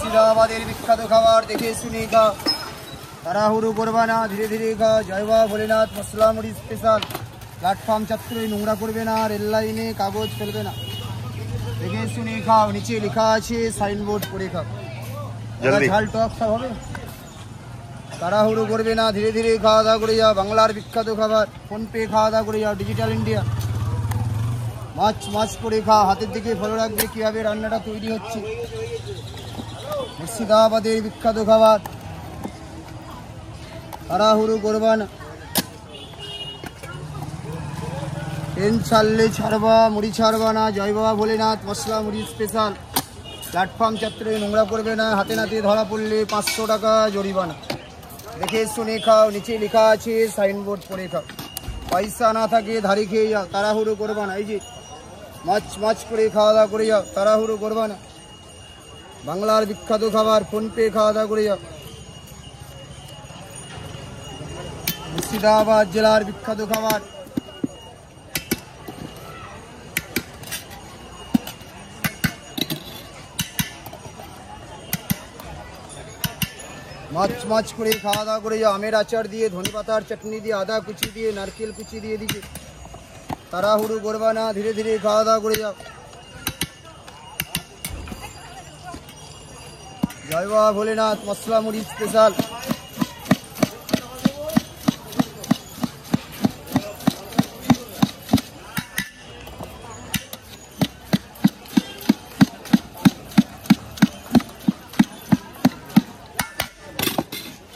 মুর্শিদাবাদের বিখ্যাত খাবার, দেখে শুনে খাও, তাড়াহুড়ো করবা না, ধীরে ধীরে খাও। জয় বাবা ভোলেনাথ মশলা মুড়ি স্পেশাল। প্ল্যাটফর্ম চত্বরে নোংরা করবে না, রেল লাইনে কাগজ ফেলবে না, দেখে শুনে খাও। নিচে লেখা আছে, সাইনবোর্ড পড়ে খাও। ঝাল টক সব হবে, তাড়াহুড়ো করবে না, ধীরে ধীরে খাওয়া দাওয়া করে যাও। বাংলার বিখ্যাত খাবার, ফোনপে খাওয়া দাওয়া করে যাও। Digital India. মাছ করে খাও, হাতের দিকে ফলো রাখবে কীভাবে রান্নাটা তৈরি হচ্ছে। মুর্শিদাবাদের বিখ্যাত খাবার, তাড়াহুড়ো করবা না, ট্রেন ছাড়লে ছাড়বা, মুড়ি ছাড়বা না। জয় বাবা ভোলেনাথ মশলা মুড়ি স্পেশাল। প্ল্যাটফর্ম চত্বরে নোংরা করবে না, হাতে নাতে ধরা পড়লে 500 টাকা জরিমানা। দেখে শুনে খাও, নিচে লেখা আছে, সাইনবোর্ড পড়ে খাও। পয়সা না থাকে ধারে খেয়ে যাও, তাড়াহুড়ো করবা না। এই যে মাছ করে খাওয়া দাওয়া করে যাও, তাড়াহুড়ো করবা না। বাংলার বিখ্যাত খাবার, ফোনপে খাওয়া দাওয়া করে যাও। মুর্শিদাবাদ জেলার বিখ্যাত খাবার, মাছ করে খাওয়া দাওয়া করে যাও। আমের আচার দিয়ে, ধনেপাতার চাটনি দিয়ে, আদা কুচি দিয়ে, নারকেল কুচি দিয়ে দিকে। তাড়াহুড়ো করবা না, ধীরে ধীরে খাওয়া দাওয়া করে যাও। জয় বাবা ভোলেনাথ মশলা মুড়ি স্পেশাল।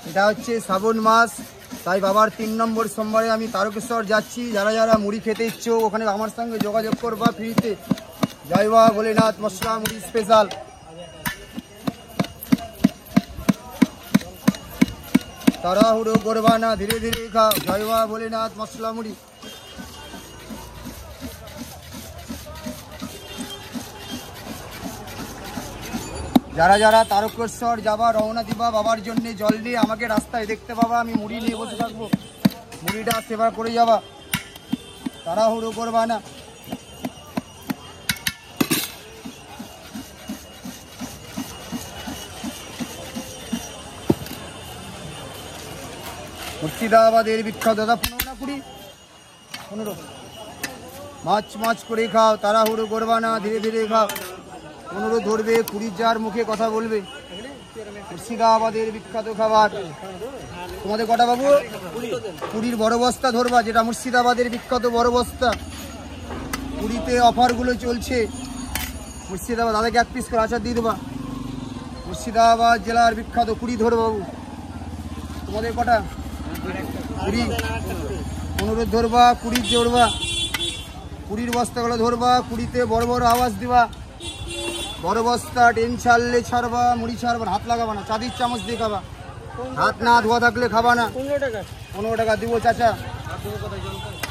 এটা হচ্ছে শ্রাবণ মাস, তাই বাবার 3 নম্বর সোমবারে আমি তারকেশ্বর যাচ্ছি। যারা যারা মুড়ি খেতে ইচ্ছুক ওখানে আমার সঙ্গে যোগাযোগ করবা ফ্রিতে। জয় বাবা ভোলেনাথ মশলা মুড়ি স্পেশাল। তাড়াহুড়ো করবা না, ধীরে ধীরে খাও। জয় বাবা ভোলেনাথ মশলা মুড়ি। যারা যারা তারকেশ্বর যাবা, রওনা দিবা বাবার জন্য জল নিয়ে, আমাকে রাস্তায় দেখতে পাবা, আমি মুড়ি নিয়ে বসে থাকবো। মুড়িটা সেবা করে যাবা, তাড়াহুড়ো করবা না। মুর্শিদাবাদের বিখ্যাত, দাদা 15 না 20? 15। মাছ করে খাও, তাড়াহুড়ো করবা না, ধীরে ধীরে খাও। 15 ধরবে, 20 যার মুখে কথা বলবে। মুর্শিদাবাদের বিখ্যাত খাবার। তোমাদের কটা বাবু? 20 বড় বস্তা ধরবা, যেটা মুর্শিদাবাদের বিখ্যাত বড় বস্তা। 20তে অফারগুলো চলছে। মুর্শিদাবাদ, দাদাকে 1 পিস করে আচার দিয়ে দেবা। মুর্শিদাবাদ জেলার বিখ্যাত 20 ধরবা বাবু। তোমাদের কটা? 20। 15 ধরবা, 20 ধরবা। 20 বস্তাগুলো ধরবা, 20তে বড় বড় আওয়াজ দিবা। বড় বস্তা, ট্রেন ছাড়লে ছাড়বা, মুড়ি ছাড়বা না, হাত লাগাবা না, চাঁদির চামচ দিয়ে খাবা। হাত না ধোয়া থাকলে খাবা না। 15 টাকা দিব চাচা।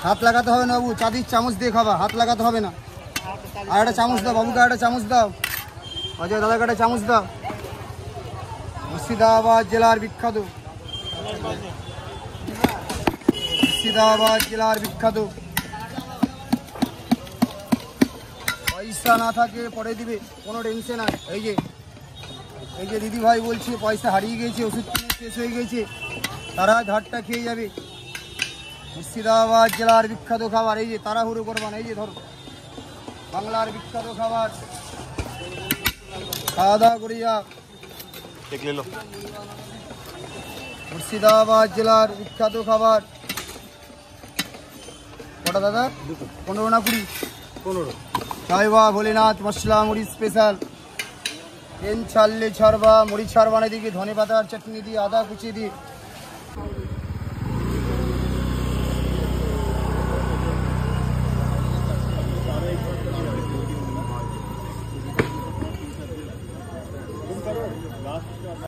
হাত লাগাতে হবে না বাবু, চাঁদির চামচ দিয়ে খাবা, হাত লাগাতে হবে না। আর একটা চামচ দাও বাবুকে, একটা চামচ দাও। অজয় দাদাকে একটা চামচ দাও। মুর্শিদাবাদ জেলার বিখ্যাত, মুর্শিদাবাদ জেলার বিখ্যাত। পয়সা না থাকে পরে দিবে, কোনো টেনশন নাই। এই যে দিদি ভাই বলছে পয়সা হারিয়ে গেছে, ওষুধ কিনে শেষ হয়ে গেছে, তারা ঝাড়টা খেয়ে যাবে। মুর্শিদাবাদ জেলার বিখ্যাত খাবার, এই যে তাড়াহুড়ো করবা না। এই যে ধরো, বাংলার বিখ্যাত খাবার, খাওয়া দাওয়া করে যা। মুর্শিদাবাদ জেলার বিখ্যাত খাবার। কটা দাদা? 15 না 20? 15। জয় বাবা ভোলেনাথ মশলা মুড়ি স্পেশাল। ট্রেন ছাড়লে ছাড়বা, মুড়ি ছাড়বা না, দিকে ধনেপাতার চাটনি দিয়ে, আদা কুচি দিয়ে।